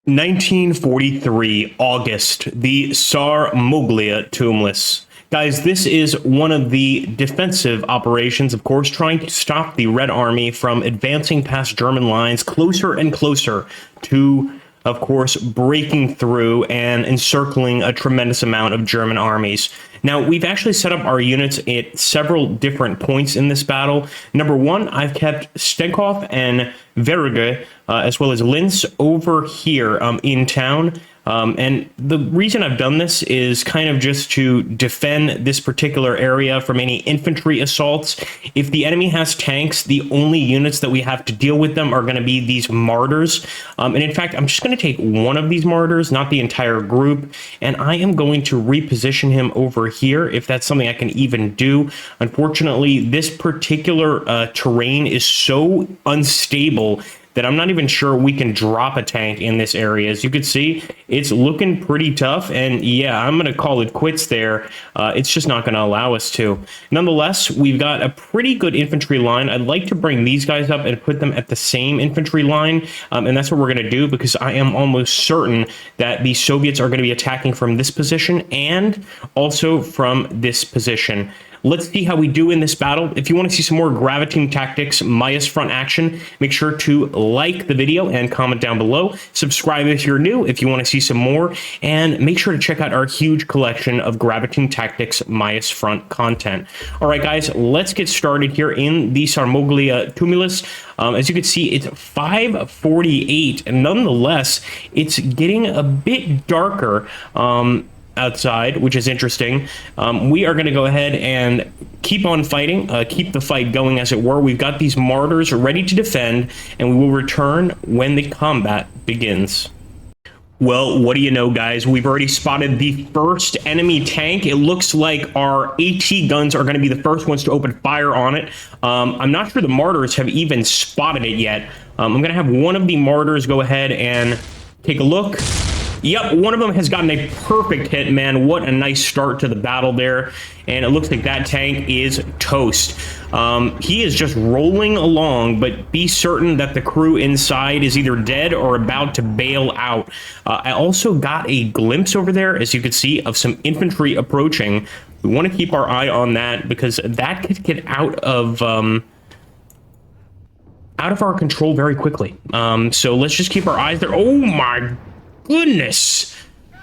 1943, August, the Tsar Moglia Tumulus. Guys, this is one of the defensive operations, of course, trying to stop the Red Army from advancing past German lines closer and closer to, of course, breaking through and encircling a tremendous amount of German armies. Now, we've actually set up our units at several different points in this battle. Number one, I've kept Stenkopf and Verge, as well as Linz, over here in town. And the reason I've done this is kind of just to defend this particular area from any infantry assaults. If the enemy has tanks, the only units that we have to deal with them are going to be these Marders. And in fact, I'm just going to take one of these Marders, not the entire group, and I am going to reposition him over here, if that's something I can even do. Unfortunately, this particular terrain is so unstable that I'm not even sure we can drop a tank in this area. As you can see, it's looking pretty tough, and yeah, I'm going to call it quits there. It's just not going to allow us to. Nonetheless, we've got a pretty good infantry line. I'd like to bring these guys up and put them at the same infantry line, and that's what we're going to do, because I am almost certain that the Soviets are going to be attacking from this position and also from this position. Let's see how we do in this battle. If you want to see some more Graviteam tactics, Mius front action, make sure to like the video and comment down below. Subscribe if you're new, if you want to see some more, and make sure to check out our huge collection of Graviteam tactics Mius front content. All right, guys, let's get started here in the Tsar Moglia Tumulus. As you can see, it's 5:48, and nonetheless, it's getting a bit darker outside, which is interesting. We are going to go ahead and keep on fighting, keep the fight going, as it were. We've got these Marders ready to defend, and we will return when the combat begins. Well, what do you know, guys? We've already spotted the first enemy tank. It looks like our AT guns are going to be the first ones to open fire on it. I'm not sure the Marders have even spotted it yet. I'm going to have one of the Marders go ahead and take a look. Yep, one of them has gotten a perfect hit, man. What a nice start to the battle there. And it looks like that tank is toast. He is just rolling along, but be certain that the crew inside is either dead or about to bail out. I also got a glimpse over there, as you can see, of some infantry approaching. We want to keep our eye on that, because that could get out of our control very quickly. So let's just keep our eyes there. Oh my goodness,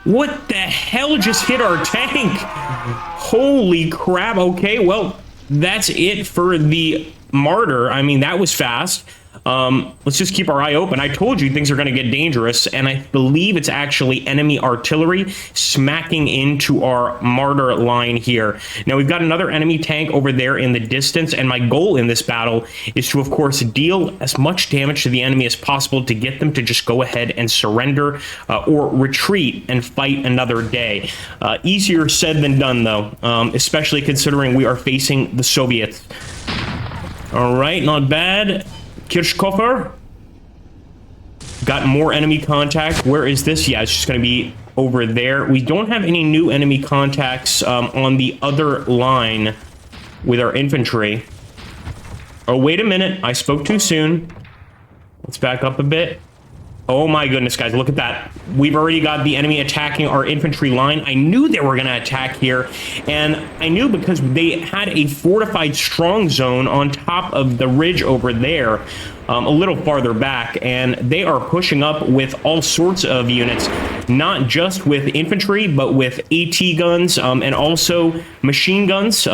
what the hell just hit our tank? Holy crap. Okay, well, that's it for the Marder. I mean, that was fast. Let's just keep our eye open. I told you things are going to get dangerous, and I believe it's actually enemy artillery smacking into our Marder line here. Now, we've got another enemy tank over there in the distance, and my goal in this battle is to, of course, deal as much damage to the enemy as possible to get them to just go ahead and surrender or retreat and fight another day. Easier said than done, though, especially considering we are facing the Soviets. All right, not bad. Kirchkoffer. Got more enemy contact. Where is this? Yeah, it's just going to be over there. We don't have any new enemy contacts on the other line with our infantry. Oh, wait a minute. I spoke too soon. Let's back up a bit. Oh my goodness, guys, look at that. We've already got the enemy attacking our infantry line. I knew they were going to attack here, and I knew because they had a fortified strong zone on top of the ridge over there, a little farther back, and they are pushing up with all sorts of units, not just with infantry, but with AT guns, and also machine guns,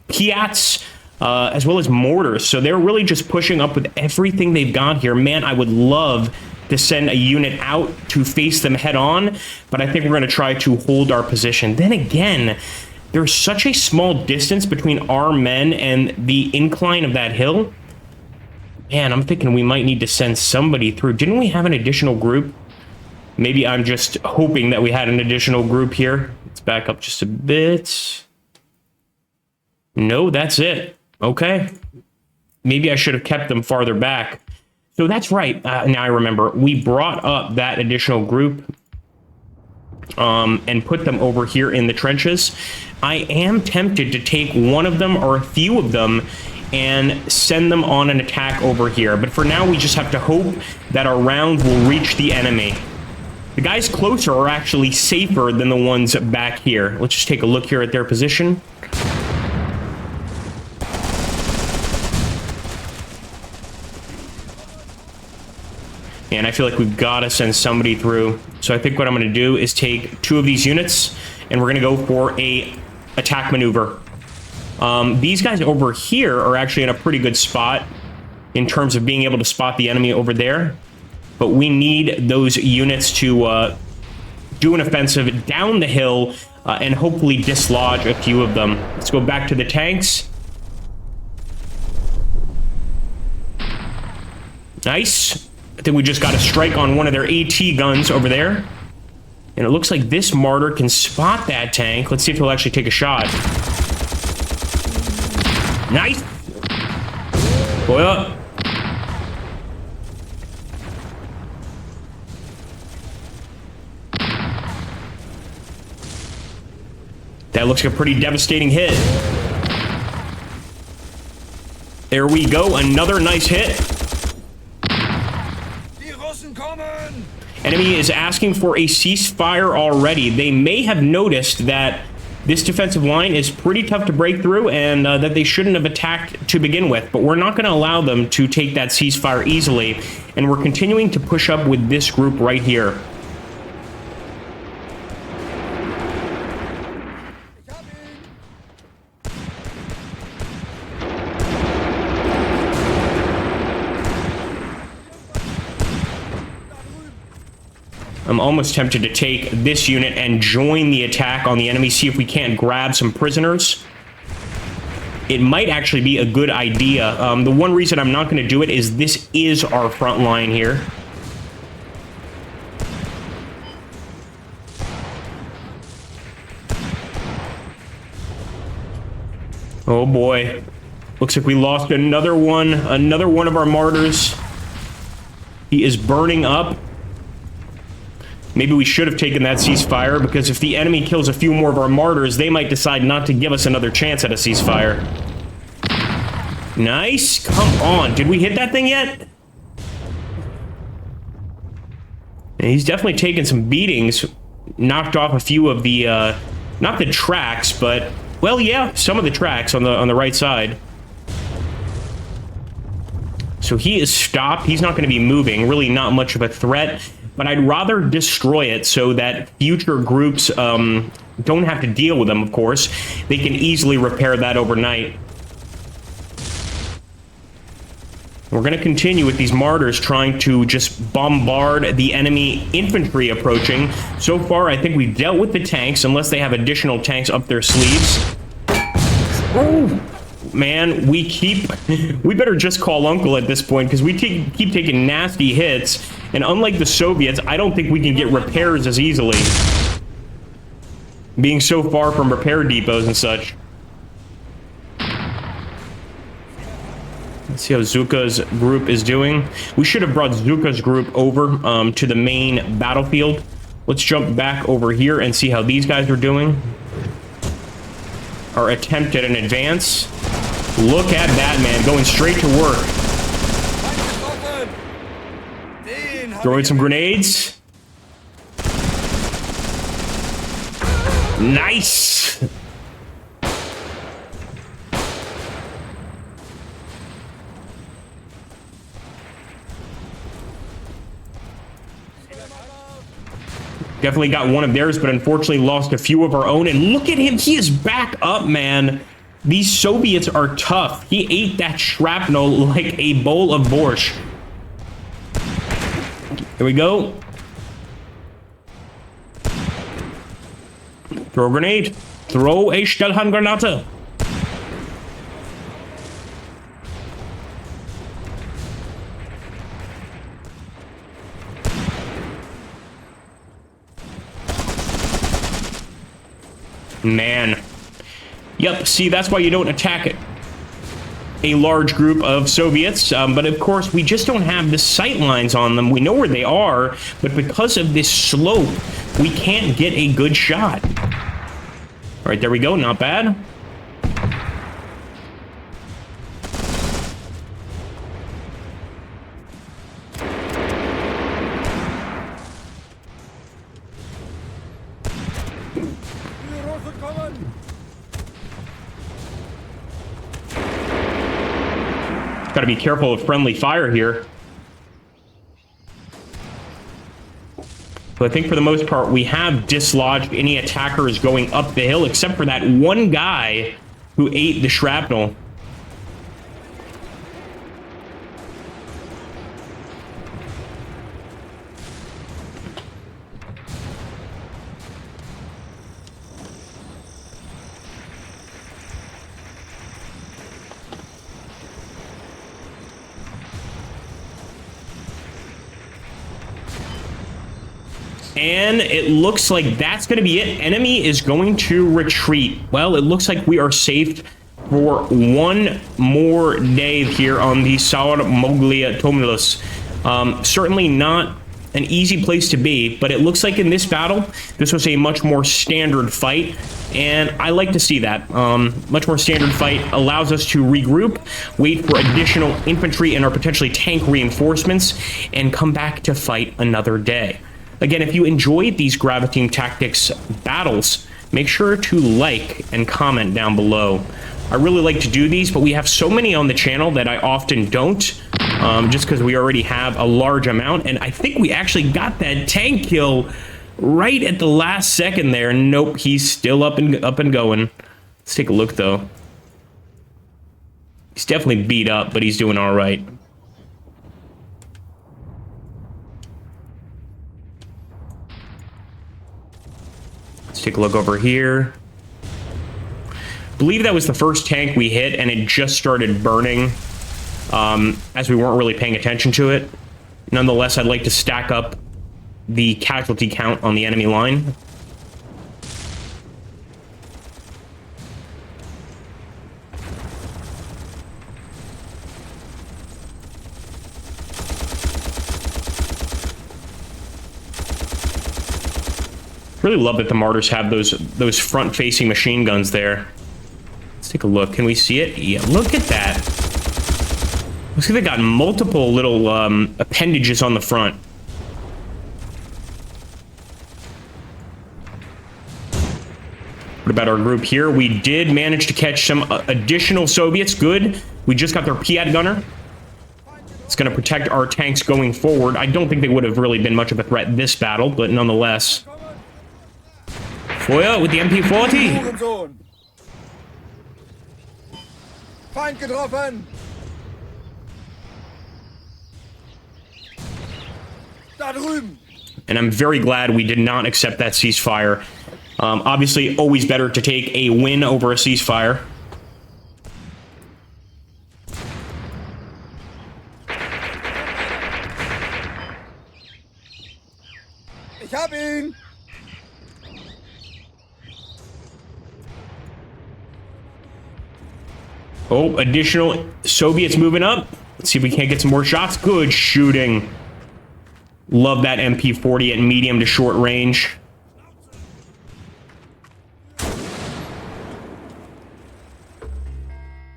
Piats, as well as mortars. So they're really just pushing up with everything they've got here. Man, I would love to send a unit out to face them head on, but I think we're going to try to hold our position. Then again, there's such a small distance between our men and the incline of that hill. Man, I'm thinking we might need to send somebody through. Didn't we have an additional group? Maybe I'm just hoping that we had an additional group here. Let's back up just a bit. No, that's it. Okay. Maybe I should have kept them farther back. So that's right. Now I remember. We brought up that additional group and put them over here in the trenches. I am tempted to take one of them or a few of them and send them on an attack over here. But for now, we just have to hope that our round will reach the enemy. The guys closer are actually safer than the ones back here. Let's just take a look here at their position. And I feel like we've got to send somebody through. So I think what I'm going to do is take 2 of these units, and we're going to go for a attack maneuver. These guys over here are actually in a pretty good spot in terms of being able to spot the enemy over there. But we need those units to do an offensive down the hill and hopefully dislodge a few of them. Let's go back to the tanks. Nice. I think we just got a strike on one of their AT guns over there. And it looks like this Marder can spot that tank. Let's see if he'll actually take a shot. Nice. Boy up. That looks like a pretty devastating hit. There we go. Another nice hit. Enemy is asking for a ceasefire already. They may have noticed that this defensive line is pretty tough to break through and that they shouldn't have attacked to begin with. But we're not going to allow them to take that ceasefire easily. And we're continuing to push up with this group right here. I'm almost tempted to take this unit and join the attack on the enemy, see if we can't grab some prisoners. It might actually be a good idea. The one reason I'm not going to do it is this is our front line here. Oh boy. Looks like we lost another one of our Marders. He is burning up. Maybe we should have taken that ceasefire, because if the enemy kills a few more of our Marders, they might decide not to give us another chance at a ceasefire. Nice. Come on. Did we hit that thing yet? And he's definitely taken some beatings. Knocked off a few of the, not the tracks, but, well, yeah, some of the tracks on the right side. So he is stopped. He's not going to be moving. Really not much of a threat. But I'd rather destroy it so that future groups don't have to deal with them, of course. They can easily repair that overnight. We're going to continue with these Marders trying to just bombard the enemy infantry approaching. So far, I think we've dealt with the tanks, unless they have additional tanks up their sleeves. Oh! Man, we better just call Uncle at this point, because we keep taking nasty hits, and unlike the Soviets, I don't think we can get repairs as easily, being so far from repair depots and such. Let's see how Zuka's group is doing. We should have brought Zuka's group over to the main battlefield. Let's jump back over here and see how these guys are doing. Our attempt at an advance. Look at that, man, going straight to work. Throwing some grenades. Nice. Definitely got one of theirs, but unfortunately lost a few of our own. And look at him, he is back up, man. These Soviets are tough. He ate that shrapnel like a bowl of borscht. Here we go. Throw a grenade. Throw a Stellhandgranate. Man. Yep, see, that's why you don't attack a large group of Soviets, but of course, we just don't have the sight lines on them. We know where they are, but because of this slope, we can't get a good shot. All right, there we go, not bad. Got to be careful of friendly fire here. But I think for the most part, we have dislodged any attackers going up the hill, except for that one guy who ate the shrapnel. And it looks like that's going to be it. Enemy is going to retreat. Well, it looks like we are safe for one more day here on the Saur Moglia Tumulus. Certainly not an easy place to be, but it looks like in this battle, this was a much more standard fight, and I like to see that. Much more standard fight allows us to regroup, wait for additional infantry and or potentially tank reinforcements, and come back to fight another day. Again, if you enjoyed these Graviteam Tactics battles, make sure to like and comment down below. I really like to do these, but we have so many on the channel that I often don't, just because we already have a large amount. And I think we actually got that tank kill right at the last second there. Nope, he's still up and going. Let's take a look, though. He's definitely beat up, but he's doing all right. Take a look over here. I believe that was the first tank we hit, and it just started burning as we weren't really paying attention to it. Nonetheless, I'd like to stack up the casualty count on the enemy line. Really love that the Marders have those front-facing machine guns there. Let's take a look. Can we see it? Yeah, look at that. Looks like they got multiple little appendages on the front. What about our group here? We did manage to catch some additional Soviets. Good. We just got their Piat gunner. It's going to protect our tanks going forward. I don't think they would have really been much of a threat this battle, but nonetheless. Feuer with the MP40. Feind getroffen. Da drüben. And I'm very glad we did not accept that ceasefire. Obviously, always better to take a win over a ceasefire. Ich hab ihn. Oh, additional Soviets moving up. Let's see if we can't get some more shots. Good shooting. Love that MP40 at medium to short range.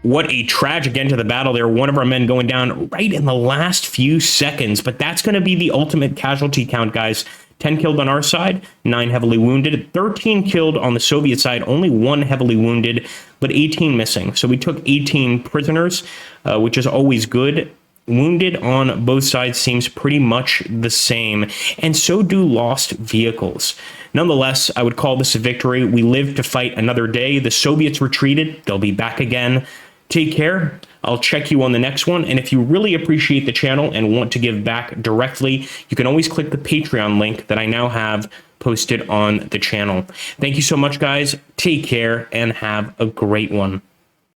What a tragic end to the battle there. One of our men going down right in the last few seconds. But that's going to be the ultimate casualty count, guys. 10 killed on our side, 9 heavily wounded, 13 killed on the Soviet side, only 1 heavily wounded, but 18 missing. So we took 18 prisoners, which is always good. Wounded on both sides seems pretty much the same, and so do lost vehicles. Nonetheless, I would call this a victory. We lived to fight another day. The Soviets retreated. They'll be back again. Take care. I'll check you on the next one. And if you really appreciate the channel and want to give back directly, you can always click the Patreon link that I now have posted on the channel. Thank you so much, guys. Take care and have a great one.